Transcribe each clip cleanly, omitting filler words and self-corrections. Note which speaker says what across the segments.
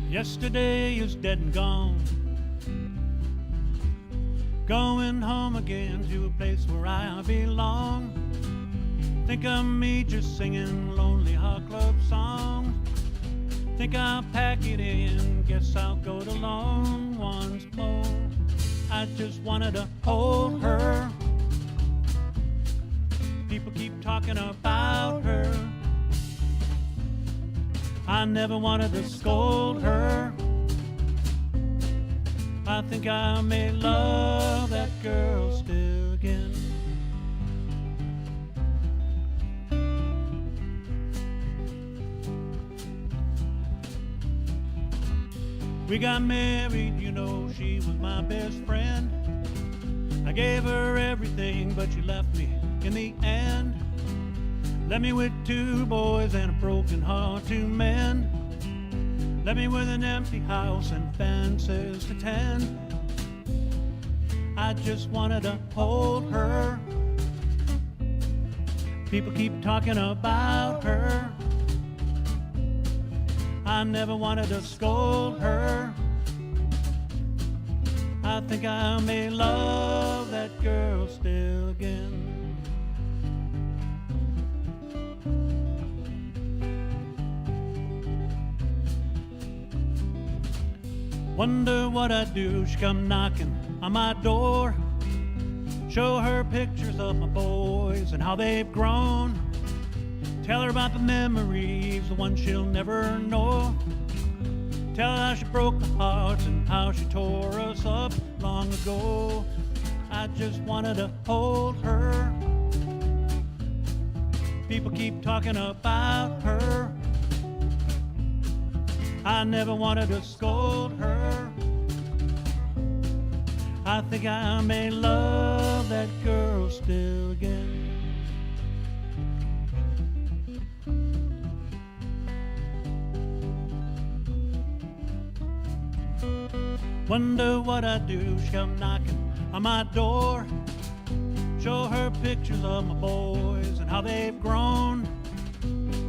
Speaker 1: Yesterday is dead and gone. Going home again to a place where I belong. Think of me just singing Lonely Heart Club songs. Think I'll pack it in, guess I'll go it alone once more. I just wanted to hold her. People keep talking about her. I never wanted to scold her. I think I may love that girl still again. We got married, you know, she was my best friend. I gave her everything, but she left me in the end. Left me with 2 boys and a broken heart to mend. Left me with an empty house and fences to tend. I just wanted to hold her. People keep talking about her. I never wanted to scold her. I think I may love that girl still again. Wonder what I'd do, she come knocking on my door. Show her pictures of my boys and how they've grown. Tell her about the memories, the ones she'll never know. Tell her how she broke the hearts and how she tore us up long ago. I just wanted to hold her. People keep talking about her. I never wanted to scold her. I think I may love that girl still again. Wonder what I'd do, she come knocking on my door. Show her pictures of my boys and how they've grown.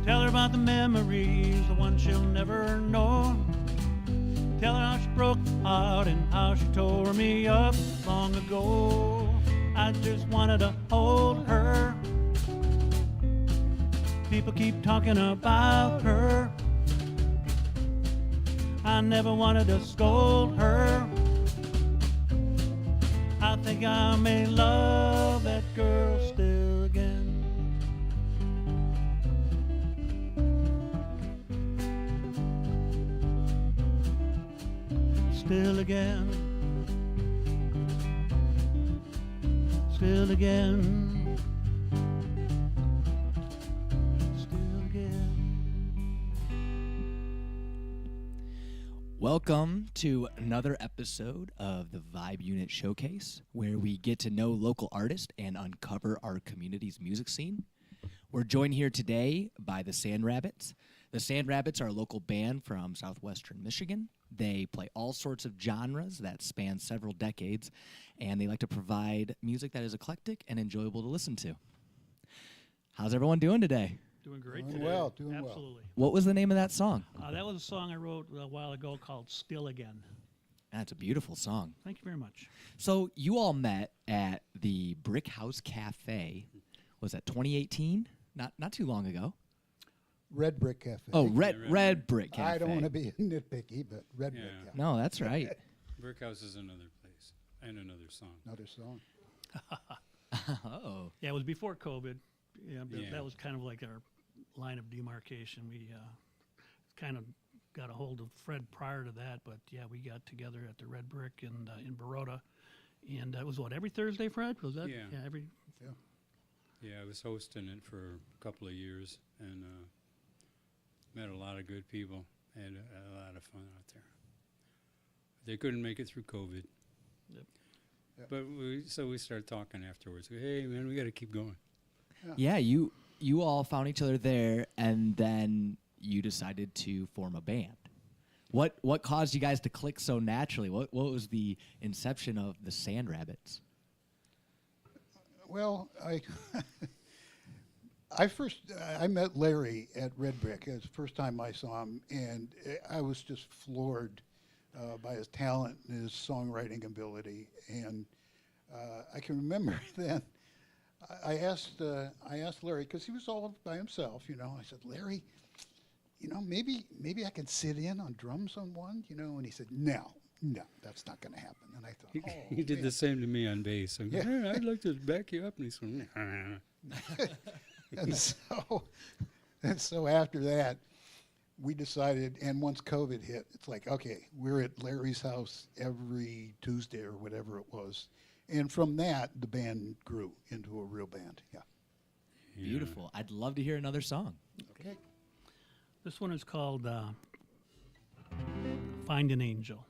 Speaker 1: Tell her about the memories, the ones she'll never know. Tell her how she broke my heart and how she tore me up long ago. I just wanted to hold her. People keep talking about her. I never wanted to scold her. I think I may love that girl still again. Still again. Still again. Still again.
Speaker 2: Welcome to another episode of the Vibe Unit Showcase, where we get to know local artists and uncover our community's music scene. We're joined here today by the Sand Rabbits. The Sand Rabbits are a local band from southwestern Michigan. They play all sorts of genres that span several decades, and they like to provide music that is eclectic and enjoyable to listen to. How's everyone doing today?
Speaker 1: Doing great
Speaker 3: Doing
Speaker 1: today.
Speaker 3: well, doing well.
Speaker 1: Absolutely.
Speaker 2: What was the name of that song?
Speaker 1: That was a song I wrote a while ago called Still Again.
Speaker 2: That's a beautiful song.
Speaker 1: Thank you very much.
Speaker 2: So you all met at the Brick House Cafe. Was that 2018? Not too long ago.
Speaker 3: Red Brick Cafe.
Speaker 2: Oh, Red Brick Cafe.
Speaker 3: I don't want to be nitpicky, but Red Brick Cafe.
Speaker 2: No, that's right.
Speaker 4: Brick House is another place and another song.
Speaker 3: Another song.
Speaker 2: Oh.
Speaker 1: Yeah, it was before COVID. Yeah, but
Speaker 4: Yeah.
Speaker 1: that was kind of like our line of demarcation. We kind of got a hold of Fred prior to that, but yeah, we got together at the Red Brick in Baroda, and it was every Thursday, Fred? Was that?
Speaker 4: Yeah.
Speaker 1: Every.
Speaker 4: Yeah, I was hosting it for a couple of years and met a lot of good people. Had a lot of fun out there. They couldn't make it through COVID.
Speaker 1: Yep.
Speaker 4: But we started talking afterwards. Hey, man, we got to keep going.
Speaker 2: Yeah, you all found each other there, and then you decided to form a band. What caused you guys to click so naturally? What was the inception of the Sand Rabbits?
Speaker 3: Well, I met Larry at Red Brick. It was the first time I saw him, and I was just floored by his talent and his songwriting ability. And I can remember then I asked Larry, because he was all by himself, you know. I said, Larry, you know, maybe I could sit in on drums on one, you know. And he said, no, that's not going to happen. And I thought,
Speaker 4: He did the same to me on bass. I'm
Speaker 3: Yeah.
Speaker 4: going, I'd like to back you up. And he's going, nah.
Speaker 3: and so after that, we decided, and once COVID hit, it's like, okay, we're at Larry's house every Tuesday or whatever it was. And from that, the band grew into a real band. Yeah.
Speaker 2: Beautiful. I'd love to hear another song.
Speaker 3: Okay.
Speaker 1: This one is called Find an Angel.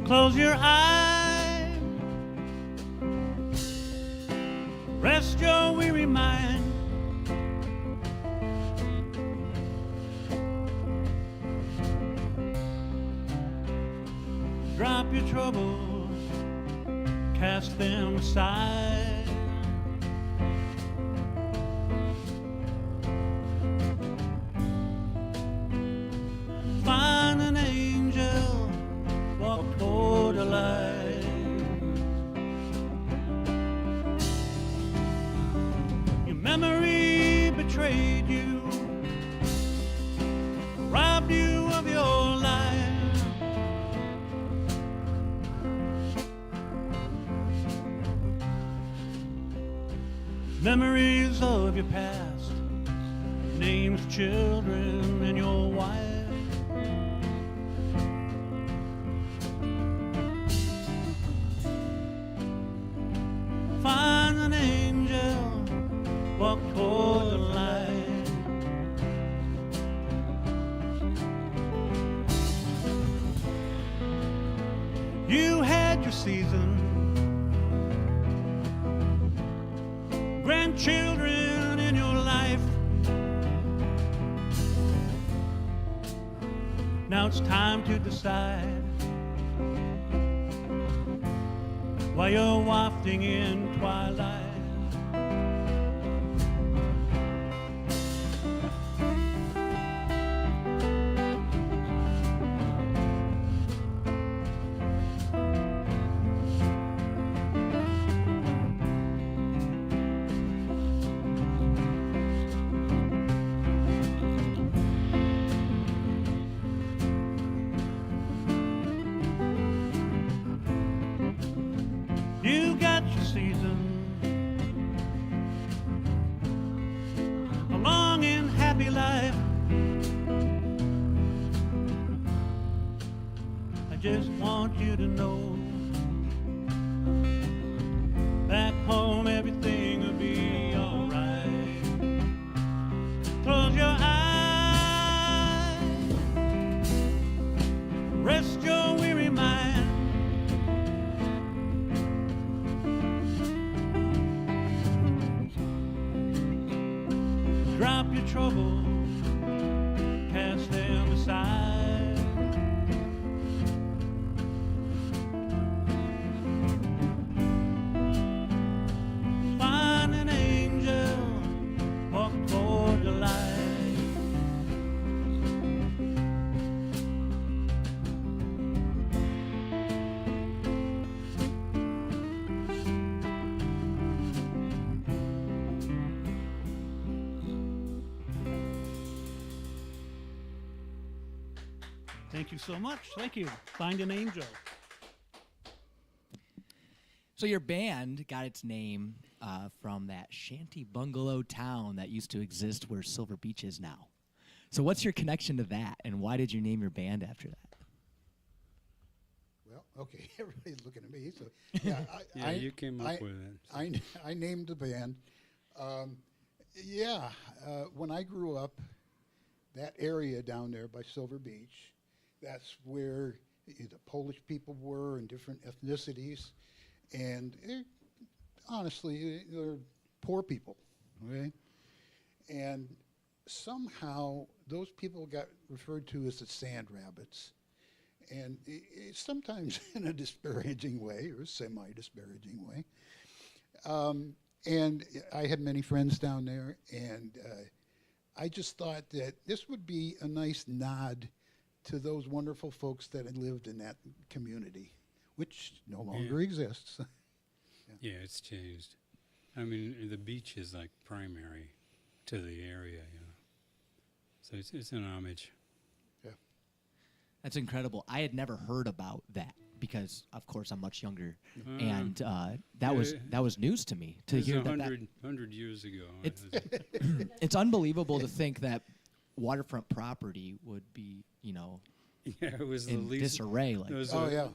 Speaker 1: Close your eyes, rest your weary mind. Drop your troubles, cast them aside. Find an angel, walk toward the light. Your memory betrayed you, robbed you of your life. Memories of your past, names of children and your wife. Find an angel, walk toward the light. You had your season, grandchildren in your life. Now it's time to decide while you're wafting in twilight. You got your season, a long and happy life. I just want you to know, back home everything will be alright. Close your eyes, rest your weary mind. Drop your troubles, cast them aside. Find an angel, walk toward the light. Thank you so much. Thank you. Find an angel.
Speaker 2: So your band got its name from that shanty bungalow town that used to exist where Silver Beach is now. So what's your connection to that, and why did you name your band after that?
Speaker 3: Well, okay, everybody's looking at me. So, yeah,
Speaker 4: Yeah, you came up with it.
Speaker 3: I named the band. When I grew up, that area down there by Silver Beach, that's where the Polish people were and different ethnicities. And honestly, they're poor people, okay? And somehow those people got referred to as the sand rabbits. And sometimes in a disparaging way or semi-disparaging way. And I had many friends down there, and I just thought that this would be a nice nod to those wonderful folks that had lived in that community, which no longer exists.
Speaker 4: Yeah, it's changed. I mean, the beach is like primary to the area, you know. So it's an homage.
Speaker 2: That's incredible. I had never heard about that because, of course, I'm much younger, and that was news to me to hear that.
Speaker 4: 100 years ago.
Speaker 2: It's unbelievable to think that waterfront property would be, you know,
Speaker 4: yeah, it was
Speaker 2: in
Speaker 4: the least
Speaker 2: disarray. Like,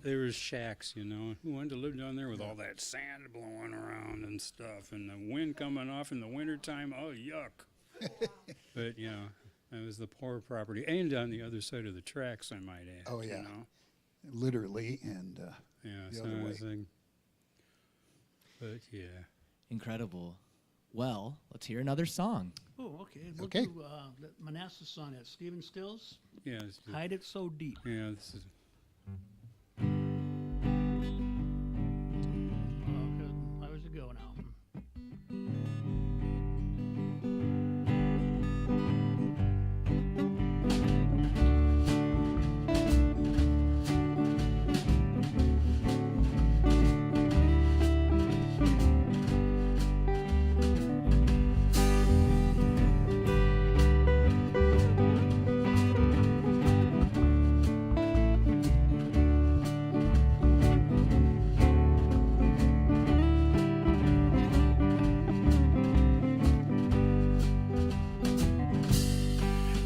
Speaker 4: there was shacks, you know. Who wanted to live down there with all that sand blowing around and stuff, and the wind coming off in the wintertime? Oh, yuck! But you know. It was the poor property, and on the other side of the tracks, I might add.
Speaker 3: Oh, yeah.
Speaker 4: You know?
Speaker 3: Literally, and
Speaker 4: yeah,
Speaker 3: the
Speaker 4: so
Speaker 3: other way.
Speaker 4: But yeah.
Speaker 2: Incredible. Well, let's hear another song.
Speaker 1: Oh, okay. We'll
Speaker 3: Okay.
Speaker 1: do the Manassas song at Stephen Stills.
Speaker 4: Yeah.
Speaker 1: Hide It So Deep.
Speaker 4: Yeah, this is.
Speaker 1: How does it go now?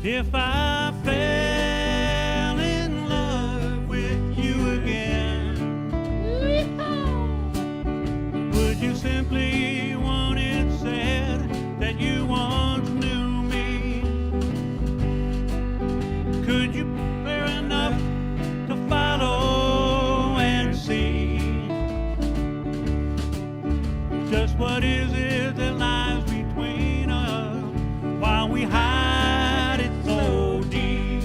Speaker 1: If I fell in love with you again, would you simply want it said that you once knew me? Could you clear enough to follow and see just what is it that lies between us while we hide it so deep?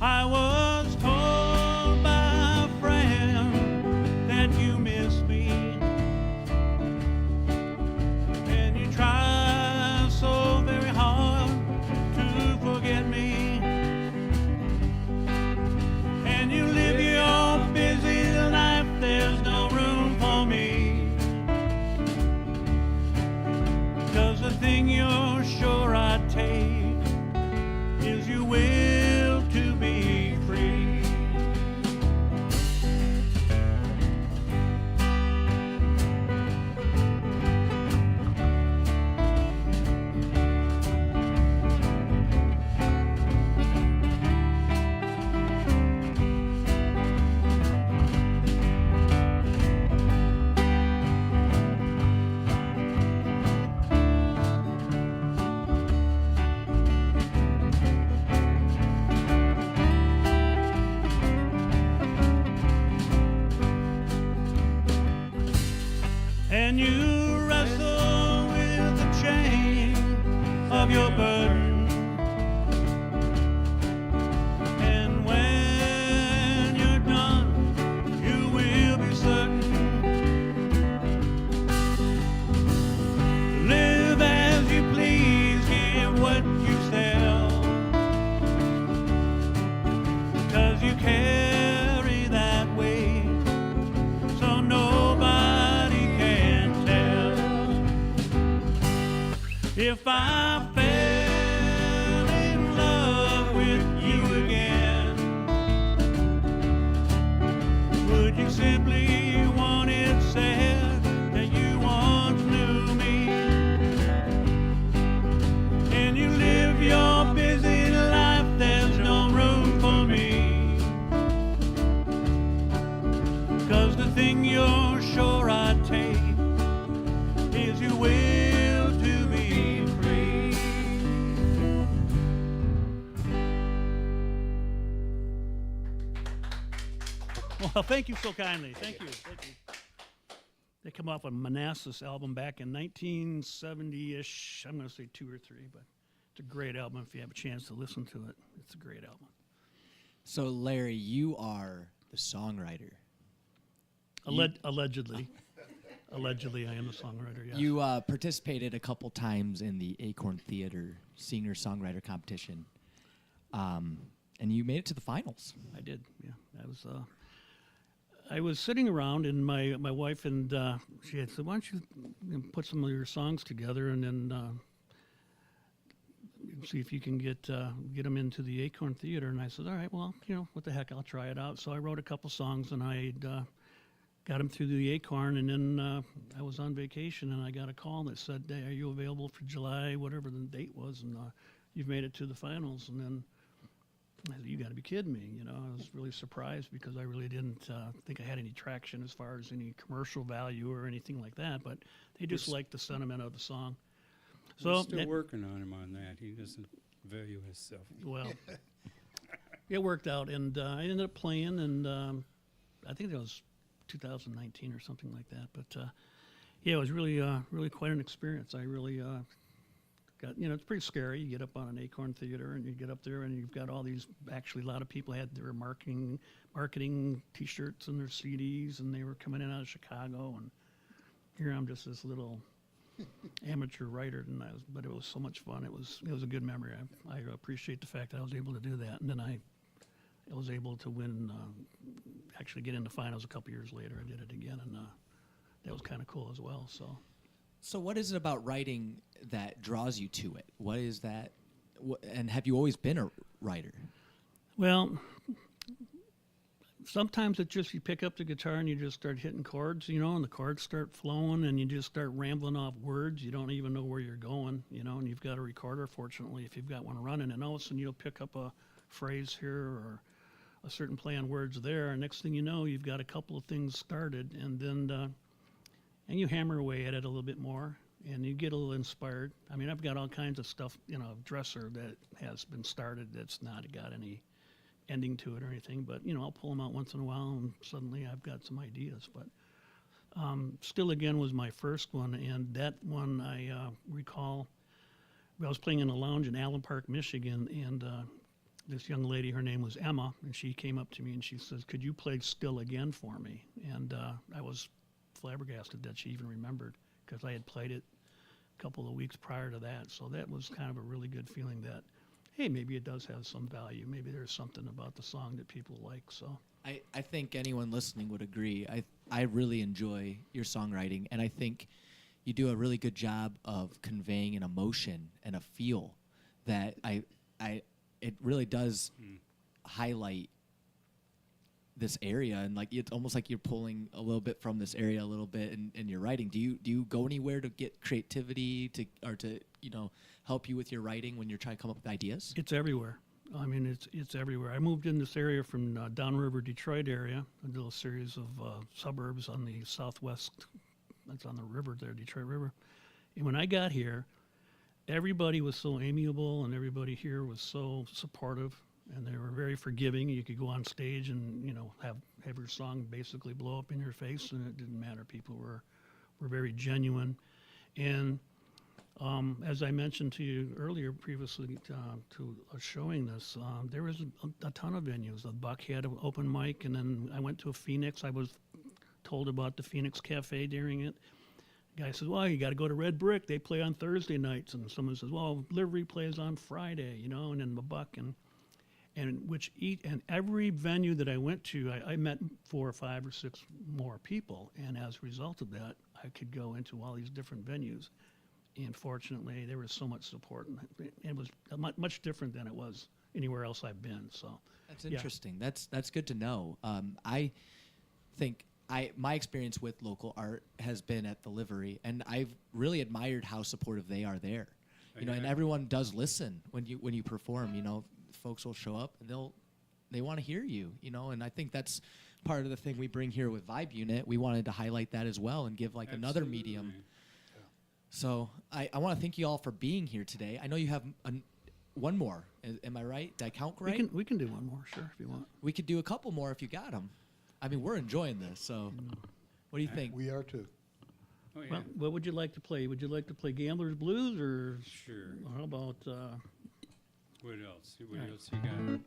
Speaker 1: I was told by a friend that you miss me, and you try so very hard to forget me, and you live your busy life, there's no room for me, 'cause the thing you're sure I'd take is your will to be free. And you wrestle with the chain of your burden, and when you're done, you will be certain. Live as you please, give what you sell, 'cause you carry that weight, so nobody can tell. If I fell in love with you again, would you simply want it said that you once knew me, and you live your busy life, there's no room for me, 'cause the thing you're sure I'd take is your will to be free. Well, thank you so kindly. Thank you. Thank you. They come off a Manassas album back in 1970-ish. I'm going to say 2 or 3, but it's a great album if you have a chance to listen to it. It's a great album.
Speaker 2: So, Larry, you are the songwriter.
Speaker 1: Allegedly. Allegedly, I am the songwriter, yes.
Speaker 2: You participated a couple times in the Acorn Theater singer-songwriter competition, and you made it to the finals.
Speaker 1: I did, yeah. I was sitting around, and my wife and she had said, "Why don't you put some of your songs together, and then see if you can get them into the Acorn Theater?" And I said, "All right, well, what the heck, I'll try it out." So I wrote a couple songs, and I got them through the Acorn, and then I was on vacation, and I got a call that said, "Hey, are you available for July, whatever the date was, and you've made it to the finals?" And then I said, "You got to be kidding me!" I was really surprised because I really didn't think I had any traction as far as any commercial value or anything like that. But they just liked the sentiment of the song.
Speaker 4: We're
Speaker 1: So
Speaker 4: still working on him on that. He doesn't value himself.
Speaker 1: well, it worked out, and I ended up playing, and I think that was 2019 or something like that. But yeah, it was really quite an experience. I really it's pretty scary. You get up on an Acorn Theater, and you get up there, and you've got all these. Actually, a lot of people had their marketing T-shirts and their CDs, and they were coming in out of Chicago. And here I'm just this little amateur writer, but it was so much fun. It was a good memory. I appreciate the fact that I was able to do that, and then I was able to win. Actually, get into finals a couple years later. I did it again, and that was kind of cool as well.
Speaker 2: So what is it about writing that draws you to it? What is that? And have you always been a writer?
Speaker 1: Well, sometimes it's just you pick up the guitar and you just start hitting chords, and the chords start flowing, and you just start rambling off words. You don't even know where you're going, and you've got a recorder, fortunately, if you've got one running, and all of a sudden you'll pick up a phrase here or a certain play on words there, and next thing you know, you've got a couple of things started, and then and you hammer away at it a little bit more, and you get a little inspired. I mean, I've got all kinds of stuff, dresser that has been started that's not got any ending to it or anything, but, I'll pull them out once in a while, and suddenly I've got some ideas. But Still Again was my first one, and that one I recall, I was playing in a lounge in Allen Park, Michigan, and this young lady, her name was Emma, and she came up to me and she says, "Could you play Still Again for me?" And I was flabbergasted that she even remembered, because I had played it a couple of weeks prior to that. So that was kind of a really good feeling that, hey, maybe it does have some value. Maybe there's something about the song that people like. So
Speaker 2: I think anyone listening would agree. I really enjoy your songwriting, and I think you do a really good job of conveying an emotion and a feel that it really does highlight this area, and it's almost like you're pulling a little bit from this area a little bit in your writing. Do you go anywhere to get creativity to help you with your writing when you're trying to come up with ideas?
Speaker 1: it's everywhere. I mean, it's everywhere. I moved in this area from Downriver, Detroit area, a little series of suburbs on the southwest. That's on the river there, Detroit River. And when I got here, everybody was so amiable, and everybody here was so supportive. And they were very forgiving. You could go on stage and have your song basically blow up in your face, and it didn't matter. People were very genuine. And as I mentioned to you earlier, previously to showing this, there was a ton of venues. The Buck had an open mic, and then I went to a Phoenix. I was told about the Phoenix Cafe during it. The guy says, "Well, you got to go to Red Brick. They play on Thursday nights." And someone says, "Well, Livery plays on Friday," and then the Buck and every venue that I went to, I met 4 or 5 or 6 more people, and as a result of that, I could go into all these different venues. And fortunately, there was so much support, and it was much different than it was anywhere else I've been. So
Speaker 2: that's interesting. Yeah. That's good to know. I think my experience with local art has been at the Livery, and I've really admired how supportive they are there. And everyone does listen when you perform. Folks will show up and they want to hear you, and I think that's part of the thing we bring here with Vibe Unit. We wanted to highlight that as well and give another medium. Yeah. So I want to thank you all for being here today. I know you have one more. Am I right? Did I count right?
Speaker 1: We can do one more, sure, if you want.
Speaker 2: We could do a couple more if you got them. I mean, we're enjoying this. So, what do you think?
Speaker 3: We are too.
Speaker 4: Oh, yeah.
Speaker 1: Well, what would you like to play? Would you like to play Gambler's Blues, or
Speaker 4: Sure.
Speaker 1: how about?
Speaker 4: What else? What
Speaker 1: Right.
Speaker 4: else you got?
Speaker 3: We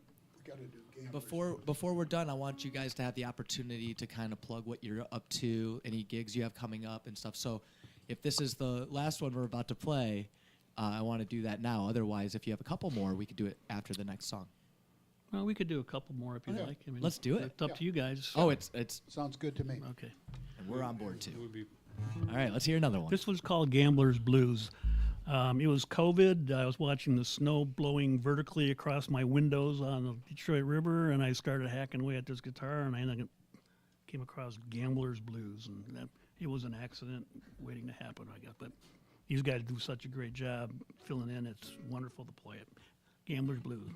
Speaker 3: got to do Gamblers.
Speaker 2: Before we're done, I want you guys to have the opportunity to kind of plug what you're up to, any gigs you have coming up and stuff. So, if this is the last one we're about to play, I want to do that now. Otherwise, if you have a couple more, we could do it after the next song.
Speaker 1: Well, we could do a couple more if you
Speaker 3: Yeah.
Speaker 1: like. I mean,
Speaker 2: Let's do it.
Speaker 1: It's up to you guys.
Speaker 2: Oh, it's
Speaker 3: Sounds good to me.
Speaker 1: Okay.
Speaker 2: and we're on board too.
Speaker 4: Would be
Speaker 2: All right, let's hear another one.
Speaker 1: This one's called Gambler's Blues. It was COVID. I was watching the snow blowing vertically across my windows on the Detroit River, and I started hacking away at this guitar, and I came across Gambler's Blues, and it was an accident waiting to happen, I guess. But these guys do such a great job filling in. It's wonderful to play it. Gambler's Blues.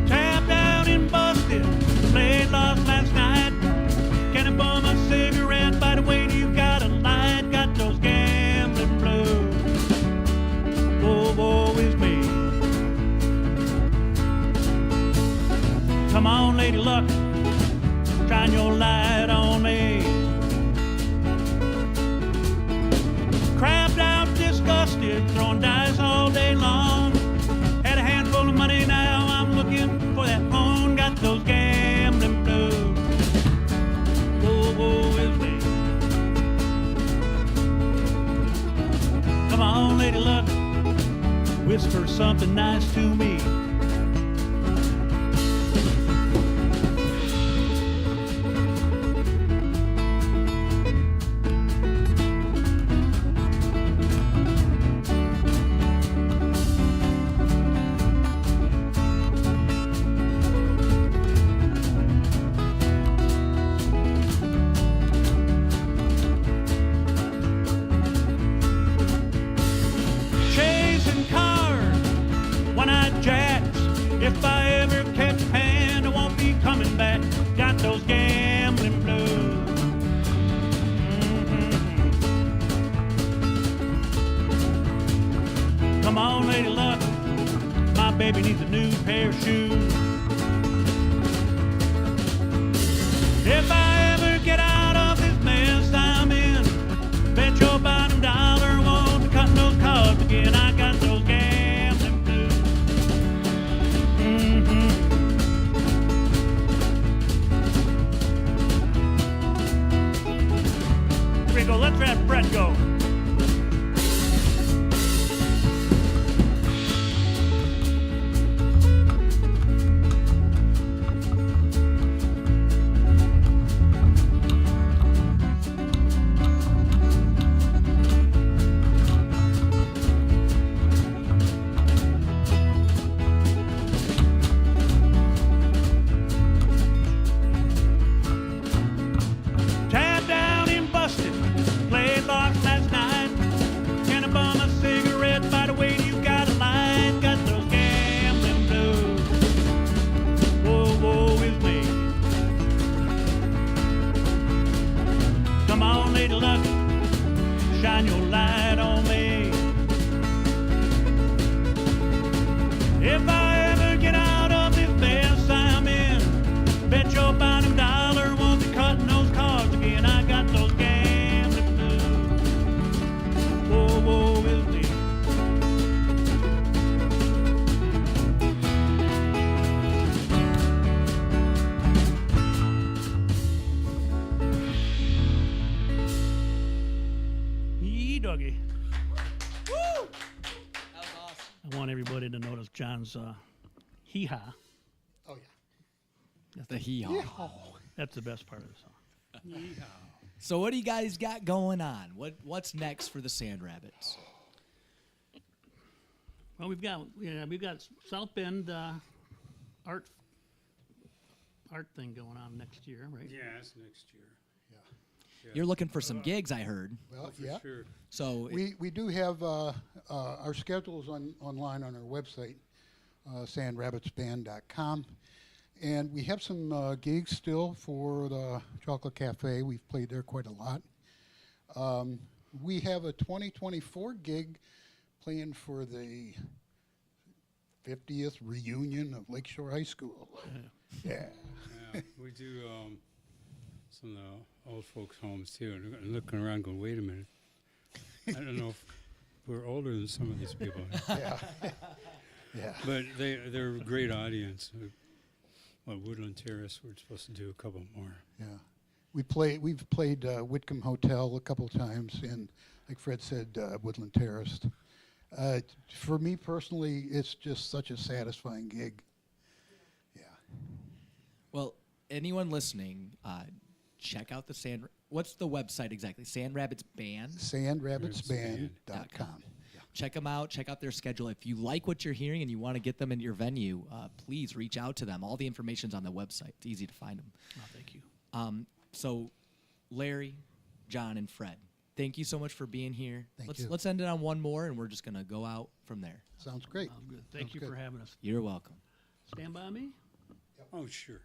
Speaker 1: Tapped out and busted, played lost last night. Can I bum a cigarette by the way you got a light? Got those gambling blues. Whoa, woe is me. Come on, Lady Luck, shine your light on me. Crabbed out, disgusted, throwing dice all day long. Had a handful of money, now I'm looking for that phone. Got those gambling blues. Whoa, woe is me. Come on, Lady Luck, whisper something nice to me. Chasing cars, one-eyed jacks. If I ever catch a hand, I won't be coming back. Got those gambling blues. Come on, Lady Luck, my baby needs a new pair of shoes. If I ever get out of this mess I'm in, bet your bottom dollar won't be cutting those cards again. I got those gambling blues. Here we go. Let's let Brett go. Tapped down and busted, played lost last night. Can I bum a cigarette by the way you got a light? Got those gambling blues. Whoa, woe is me. Come on, Lady Luck, shine your light on me. If I ever get out of this mess I'm in, bet your bottom dollar won't be cutting those cards again. I got those gambling blues. Whoa, woe is me. Yee doggy.
Speaker 2: That was awesome.
Speaker 1: I want everybody to notice John's hee-haw.
Speaker 3: Oh, yeah.
Speaker 2: The hee-haw.
Speaker 1: That's the best part of the song.
Speaker 2: So what do you guys got going on? What's next for the Sand Rabbits?
Speaker 1: Well, we've got South Bend art thing going on next year, right?
Speaker 4: yeah, that's next year.
Speaker 2: You're looking for some gigs, I heard.
Speaker 3: Well,
Speaker 4: For
Speaker 3: yeah.
Speaker 4: sure.
Speaker 2: So
Speaker 3: We do have our schedules online on our website, sandrabbitsband.com. And we have some gigs still for the Chocolate Cafe. We've played there quite a lot. We have a 2024 gig playing for the 50th reunion of Lakeshore High School. Yeah.
Speaker 4: Yeah, we do some of the old folks' homes too, and looking around going, wait a minute. I don't know if we're older than some of these people.
Speaker 3: Yeah. Yeah.
Speaker 4: But they're a great audience. Woodland Terrace, we're supposed to do a couple more.
Speaker 3: Yeah. We've played Whitcomb Hotel a couple times, and like Fred said, Woodland Terrace. For me personally, it's just such a satisfying gig. Yeah.
Speaker 2: well, anyone listening, check out the what's the website exactly? Sand Rabbits Band.
Speaker 3: Sandrabbitsband.com.
Speaker 2: Check them out. Check out their schedule. If you like what you're hearing and you want to get them into your venue, please reach out to them. All the information's on the website. It's easy to find them.
Speaker 1: Oh, thank you.
Speaker 2: So, Larry, John, and Fred, thank you so much for being here.
Speaker 3: Thank you.
Speaker 2: Let's end it on one more, and we're just going to go out from there.
Speaker 3: Sounds great.
Speaker 1: Sounds good. Thank
Speaker 3: Sounds
Speaker 1: you
Speaker 3: good.
Speaker 1: for having us.
Speaker 2: You're welcome.
Speaker 1: Stand by me.
Speaker 4: Oh, sure.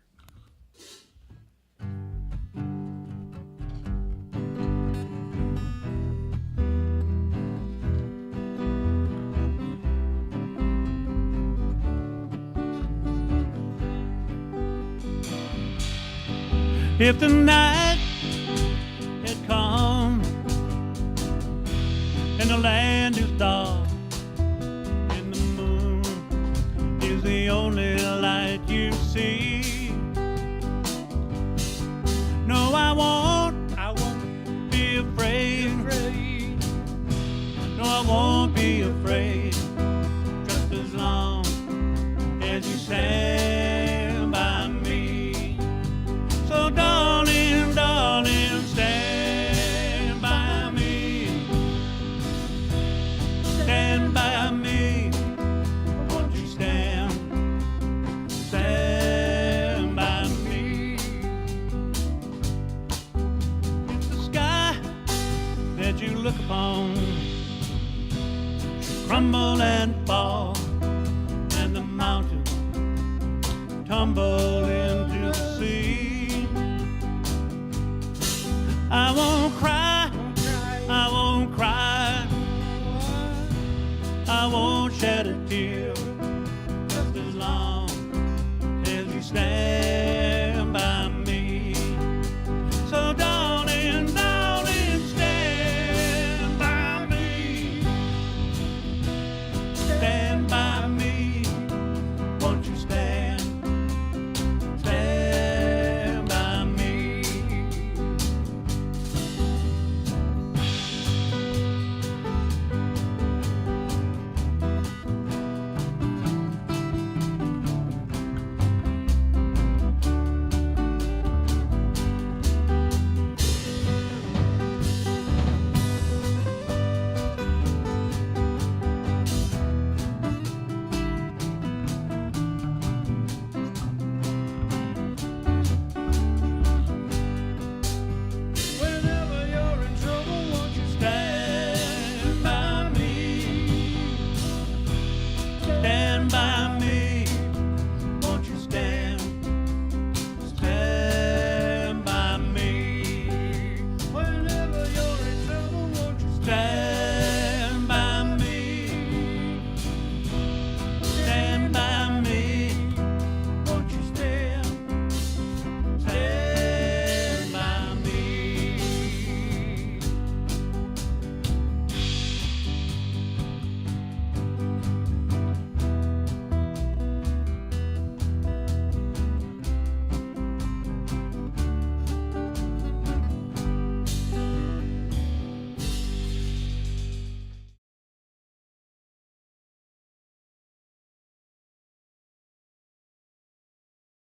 Speaker 1: If the night had come and the land is dark and the moon is the only light you see, no, I won't be afraid. No, I won't be afraid, just as long as you stand by me. So darling, darling, stand by me. Stand by me. Won't you stand by me? If the sky that you look upon should crumble and fall, and the mountains tumble into the sea, I won't cry, I won't cry, I won't shed a tear.